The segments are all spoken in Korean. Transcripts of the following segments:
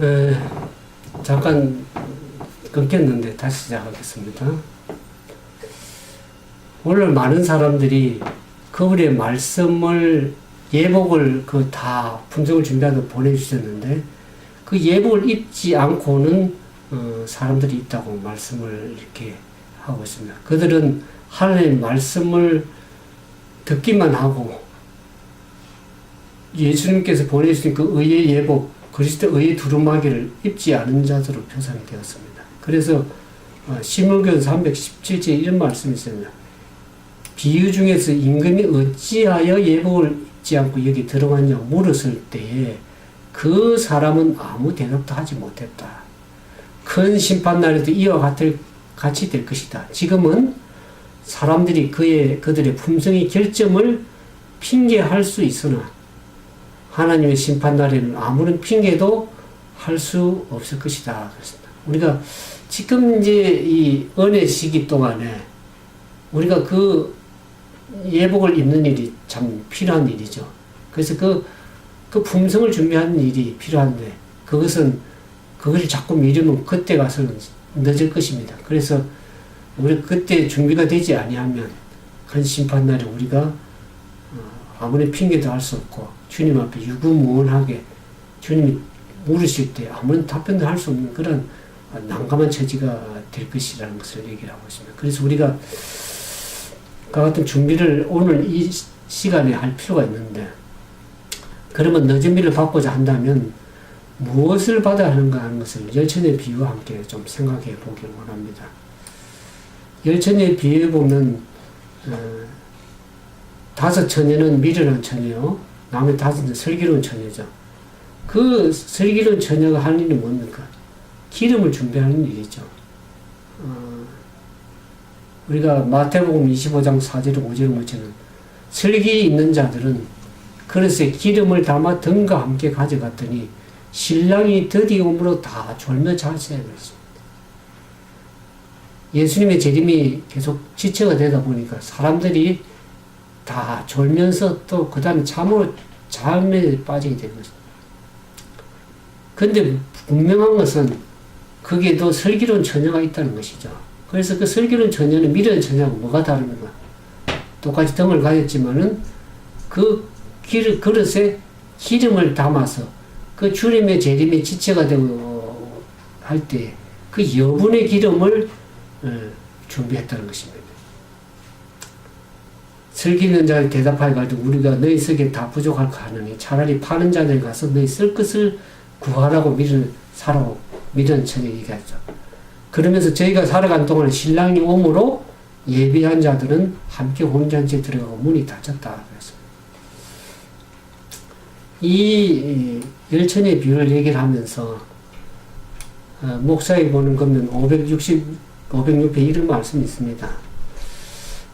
에, 잠깐 끊겼는데 다시 시작하겠습니다. 오늘 많은 사람들이 거울의 말씀을 예복을 다 품종을 준비하고 보내주셨는데 그 예복을 입지 않고는 사람들이 있다고 말씀을 이렇게 하고 있습니다. 그들은 하나님의 말씀을 듣기만 하고 예수님께서 보내주신 그 의의 예복, 그리스도 의의 두루마기를 입지 않은 자들로 표상이 되었습니다. 그래서 시므기서 317제 이런 말씀이 있습니다. 비유 중에서 임금이 어찌하여 예복을 입지 않고 여기 들어갔냐 물었을 때에 그 사람은 아무 대답도 하지 못했다. 큰 심판날에도 이와 같이 될 것이다. 지금은 사람들이 그들의 품성의 결점을 핑계할 수 있으나 하나님의 심판날에는 아무런 핑계도 할 수 없을 것이다. 그렇습니다. 우리가 지금 이제 이 은혜 시기 동안에 우리가 그 예복을 입는 일이 참 필요한 일이죠. 그래서 그 품성을 준비하는 일이 필요한데 그것을 자꾸 미루면 그때 가서는 늦을 것입니다. 그래서 우리 그때 준비가 되지 아니하면 큰 심판날에 우리가 아무리 핑계도 할 수 없고 주님 앞에 유구무원하게 주님이 물으실 때 아무런 답변도 할 수 없는 그런 난감한 처지가 될 것이라는 것을 얘기를 하고 있습니다. 그래서 우리가 그 같은 준비를 오늘 이 시간에 할 필요가 있는데 그러면 늦은 비를 받고자 한다면 무엇을 받아야 하는가 하는 것을 열천의 비유와 함께 좀 생각해 보길 원합니다. 열천의 비유에 보면 5 처녀는 미련한 처녀요. 남의 5은 슬기로운 처녀죠. 그 슬기로운 처녀가 하는 일은 뭡니까? 기름을 준비하는 일이죠. 우리가 마태복음 25장 4절에 5절을 보면 슬기 있는 자들은 그릇에 기름을 담아 등과 함께 가져갔더니 신랑이 드디어 오므로 다 졸며 자세히 그랬습니다. 예수님의 재림이 계속 지체가 되다 보니까 사람들이 다 졸면서 또 그 다음에 잠에 빠지게 된 것입니다. 근데 분명한 것은 거기에도 슬기로운 처녀가 있다는 것이죠. 그래서 그 슬기로운 처녀는 미련한 처녀하고 뭐가 다릅니까? 똑같이 등을 가졌지만은 그 그릇에 기름을 담아서 그 주님의 재림의 지체가 되고 할 때 그 여분의 기름을 준비했다는 것입니다. 슬기 있는 자를 대답하여가지고 우리가 너희 속에 다 부족할까 하느니 차라리 파는 자들 가서 너희 쓸 것을 구하라고 미련 처녀 얘기하죠. 그러면서 저희가 살아간 동안에 신랑이 오므로 예비한 자들은 함께 혼잔치에 들어가고 문이 닫혔다. 그랬습니다. 이 열천의 비유를 얘기를 하면서 목사에 보는 거면 506회 이런 말씀이 있습니다.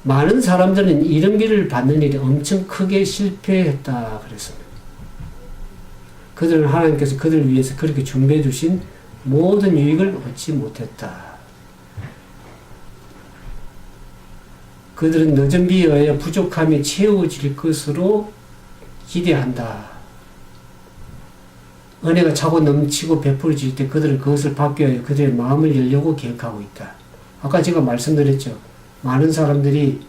많은 사람들은 이런 비를 받는 일이 엄청 크게 실패했다 그랬습니다. 그들은 하나님께서 그들을 위해서 그렇게 준비해 주신 모든 유익을 얻지 못했다. 그들은 늦은 비에 의해 부족함이 채워질 것으로 기대한다. 은혜가 차고 넘치고 베풀어질 때 그들은 그것을 받기 위해 그들의 마음을 열려고 계획하고 있다. 아까 제가 말씀드렸죠. 많은 사람들이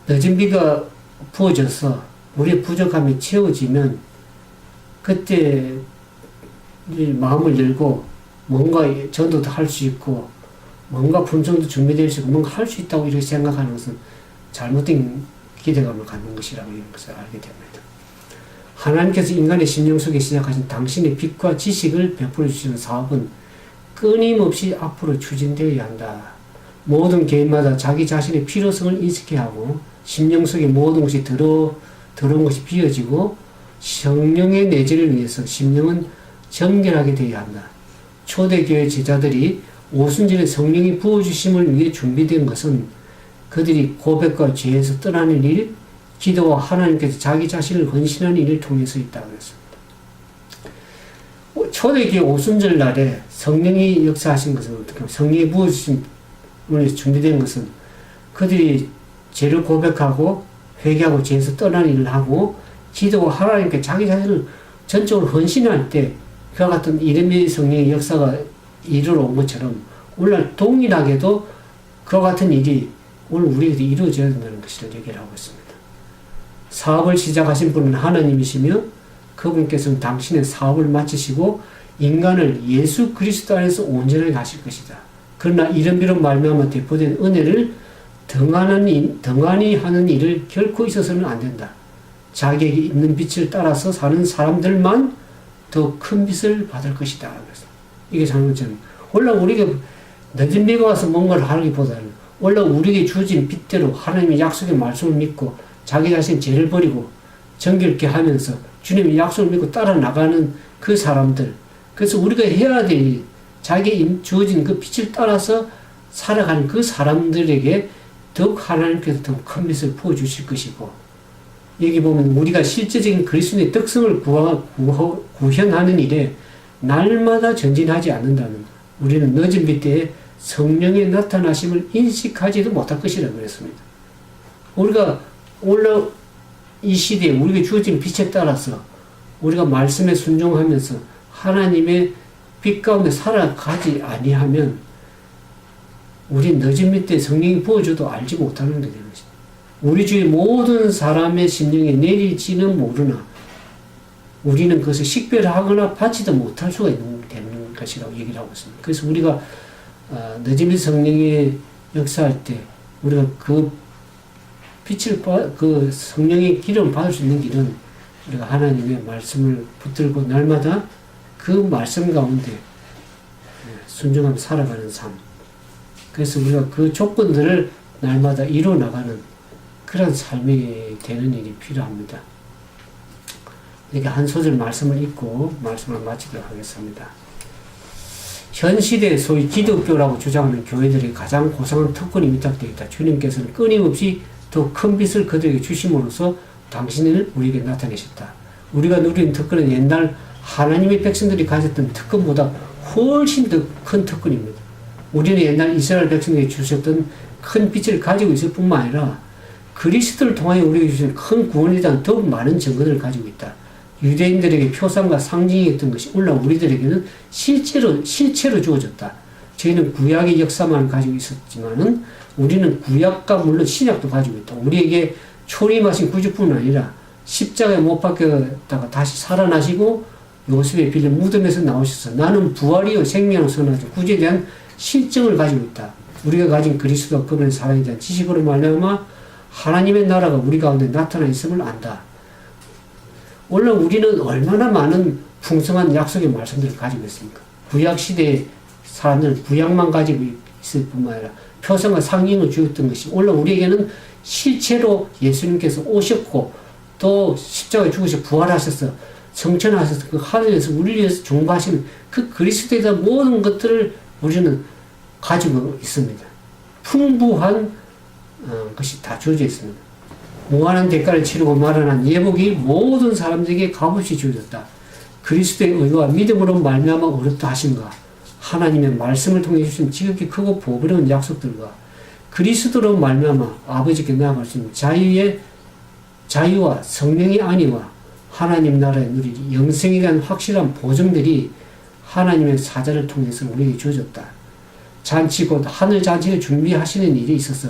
늦은 비가 부어져서 우리의 부족함이 채워지면 그때 마음을 열고 뭔가 전도도 할 수 있고 뭔가 품성도 준비되어 있고 뭔가 할 수 있다고 이렇게 생각하는 것은 잘못된 기대감을 갖는 것이라고 이런 것을 알게 됩니다. 하나님께서 인간의 심령 속에 시작하신 당신의 빛과 지식을 베풀어 주시는 사업은 끊임없이 앞으로 추진되어야 한다. 모든 개인마다 자기 자신의 필요성을 인식해야 하고 심령 속에 모든 것이 더러운 것이 비워지고 성령의 내재를 위해서 심령은 정결하게 되어야 한다. 초대교회 제자들이 오순절에 성령이 부어주심을 위해 준비된 것은 그들이 고백과 죄에서 떠나는 일, 기도와 하나님께서 자기 자신을 헌신하는 일을 통해서 있다고 했습니다. 초대교회 오순절 날에 성령이 역사하신 것은 어떻게 하면 성령이 부어주심을 위해서 준비된 것은 그들이 죄를 고백하고 회개하고 죄에서 떠나는 일을 하고 기도와 하나님께 자기 자신을 전적으로 헌신할 때 그와 같은 이레미야 성령의 역사가 이루어 온 것처럼 오늘날 동일하게도 그와 같은 일이 오늘 우리에게 이루어져야 된다는 것을 얘기를 하고 있습니다. 사업을 시작하신 분은 하나님이시며 그분께서는 당신의 사업을 마치시고 인간을 예수 그리스도 안에서 온전하게 하실 것이다. 그러나 이런 비로 말미암아 대포된 은혜를 등한히 하는 일을 결코 있어서는 안 된다. 자기에게 있는 빛을 따라서 사는 사람들만 더 큰 빛을 받을 것이다. 그래서 이게 잘못된 원래 우리가 늦은 비가 와서 뭔가를 하기보다는 원래 우리에게 주어진 빛대로 하나님의 약속의 말씀을 믿고 자기 자신 죄를 버리고 정결케 하면서 주님의 약속을 믿고 따라 나가는 그 사람들. 그래서 우리가 해야 될 자기에 주어진 그 빛을 따라서 살아가는 그 사람들에게 더욱 하나님께서 더 큰 빛을 부어주실 것이고, 여기 보면 우리가 실제적인 그리스도의 특성을 구현하는 일에 날마다 전진하지 않는다면 우리는 늦은 빛 때에 성령의 나타나심을 인식하지도 못할 것이라고 그랬습니다. 우리가 원래 이 시대에 우리가 주어진 빛에 따라서 우리가 말씀에 순종하면서 하나님의 빛 가운데 살아가지 아니하면 우리 늦은 빛 때 성령이 부어줘도 알지 못하는 게 되는 것입니다. 우리 주위 모든 사람의 심령에 내릴지는 모르나 우리는 그것을 식별하거나 받지도 못할 수가 되는 것이라고 얘기를 하고 있습니다. 그래서 우리가 늦은 빛 성령의 역사할 때 우리가 그 빛을 그 성령의 기름을 받을 수 있는 길은 우리가 하나님의 말씀을 붙들고 날마다 그 말씀 가운데 순종하며 살아가는 삶. 그래서 우리가 그 조건들을 날마다 이루어 나가는 그런 삶이 되는 일이 필요합니다. 이렇게 한 소절 말씀을 읽고 말씀을 마치도록 하겠습니다. 현 시대에 소위 기독교라고 주장하는 교회들이 가장 고상한 특권이 위탁되어 있다. 주님께서는 끊임없이 더 큰 빛을 그들에게 주심으로써 당신을 우리에게 나타내셨다. 우리가 누리는 특권은 옛날 하나님의 백성들이 가졌던 특권보다 훨씬 더 큰 특권입니다. 우리는 옛날 이스라엘 백성들이 주셨던 큰 빛을 가지고 있을 뿐만 아니라 그리스도를 통하여 우리에게 주신 큰 구원에 대한 더욱 많은 증거들을 가지고 있다. 유대인들에게 표상과 상징이었던 것이 오늘날 우리들에게는 실체로 주어졌다. 저희는 구약의 역사만 가지고 있었지만은 우리는 구약과 물론 신약도 가지고 있다. 우리에게 초림하신 구주뿐만 아니라 십자가에 못 박혔다가 다시 살아나시고 요셉의 빌린 무덤에서 나오셔서 나는 부활이요 생명을 선언하죠. 구주에 대한 실증을 가지고 있다. 우리가 가진 그리스도와 그분의 사랑에 대한 지식으로 말미암아 하나님의 나라가 우리 가운데 나타나 있음을 안다. 원래 우리는 얼마나 많은 풍성한 약속의 말씀들을 가지고 있습니까? 구약 시대의 사람들은 구약만 가지고 있을 뿐만 아니라 표상과 상징을 주었던 것이 원래 우리에게는 실체로 예수님께서 오셨고 또 십자가에 죽으셔 부활하셔서 성천하셔서 그 하늘에서 우리를 위해서 중보하시는 그 그리스도에 대한 모든 것들을 우리는 가지고 있습니다. 풍부한 것이 다 주어져 있습니다. 무한한 대가를 치르고 마련한 예복이 모든 사람들에게 값없이 주어졌다. 그리스도의 의와 믿음으로 말미암아 어렵다 하신가. 하나님의 말씀을 통해 주신 지극히 크고 보배로운 약속들과 그리스도로 말미암아 아버지께 나아갈 수 있는 자유와 성령의 안위와 하나님 나라의 누릴 영생에 대한 확실한 보증들이 하나님의 사자를 통해서 우리에게 주어졌다. 잔치 곧 하늘 잔치를 준비하시는 일이 있어서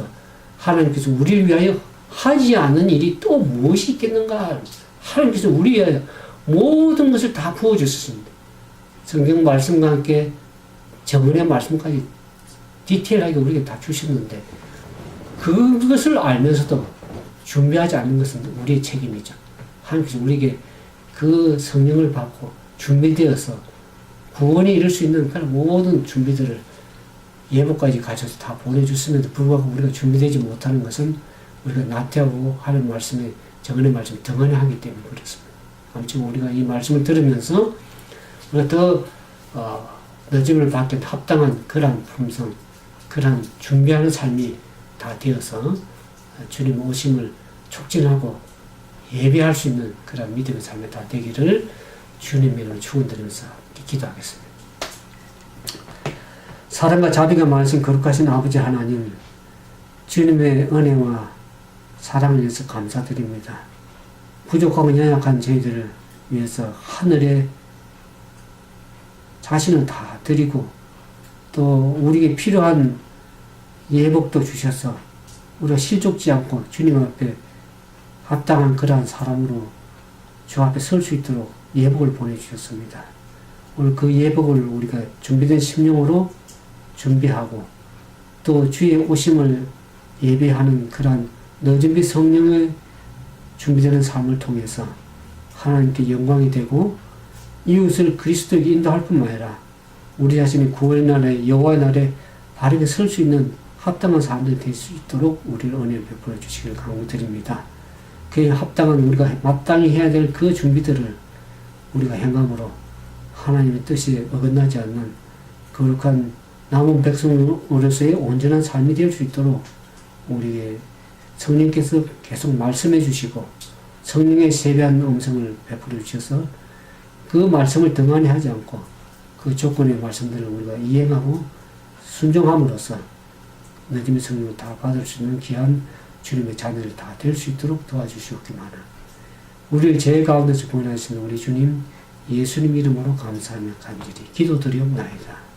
하나님께서 우리를 위하여 하지 않은 일이 또 무엇이 있겠는가? 하나님께서 우리 위하여 모든 것을 다 부어주셨습니다. 성경 말씀과 함께 저번의 말씀까지 디테일하게 우리에게 다 주셨는데 그것을 알면서도 준비하지 않는 것은 우리의 책임이죠. 하나님께서 우리에게 그 성령을 받고 준비되어서 구원에 이를 수 있는 그런 모든 준비들을 예복까지 가져서 다 보내줬음에도 불구하고 우리가 준비되지 못하는 것은 우리가 나태하고 하는 말씀에 저번의 말씀 등한하기 때문에 그렇습니다. 아무튼 우리가 이 말씀을 들으면서 우리가 더 늦음을 받기 합당한 그런 품성, 그런 준비하는 삶이 다 되어서 주님 오심을 촉진하고 예배할 수 있는 그런 믿음의 삶이 다 되기를 주님 이름으로 축원드리면서 기도하겠습니다. 사랑과 자비가 많으신 거룩하신 아버지 하나님, 주님의 은혜와 사랑을 위해서 감사드립니다. 부족하고 연약한 저희들을 위해서 하늘의 자신은 다 드리고 또 우리에게 필요한 예복도 주셔서 우리가 실족지 않고 주님 앞에 합당한 그러한 사람으로 주 앞에 설 수 있도록 예복을 보내주셨습니다. 오늘 그 예복을 우리가 준비된 심령으로 준비하고 또 주의 오심을 예배하는 그러한 너준비 성령의 준비되는 삶을 통해서 하나님께 영광이 되고 이웃을 그리스도에게 인도할 뿐만 아니라 우리 자신이 구원의 날에 여호와의 날에 바르게 설 수 있는 합당한 사람들이 될 수 있도록 우리를 은혜를 베풀어 주시길 강구드립니다. 그 합당한 우리가 마땅히 해야 될 그 준비들을 우리가 행함으로 하나님의 뜻에 어긋나지 않는 거룩한 남은 백성으로서의 온전한 삶이 될 수 있도록 우리의 성령께서 계속 말씀해 주시고 성령의 세배한 음성을 베풀어 주셔서 그 말씀을 등한히 하지 않고 그 조건의 말씀들을 우리가 이행하고 순종함으로써 늦음의 성령을 다 받을 수 있는 귀한 주님의 자녀를 다 될 수 있도록 도와주시옵기만을 우리를 죄 가운데서 구원하시는 우리 주님 예수님 이름으로 감사하며 간절히 기도드리옵나이다.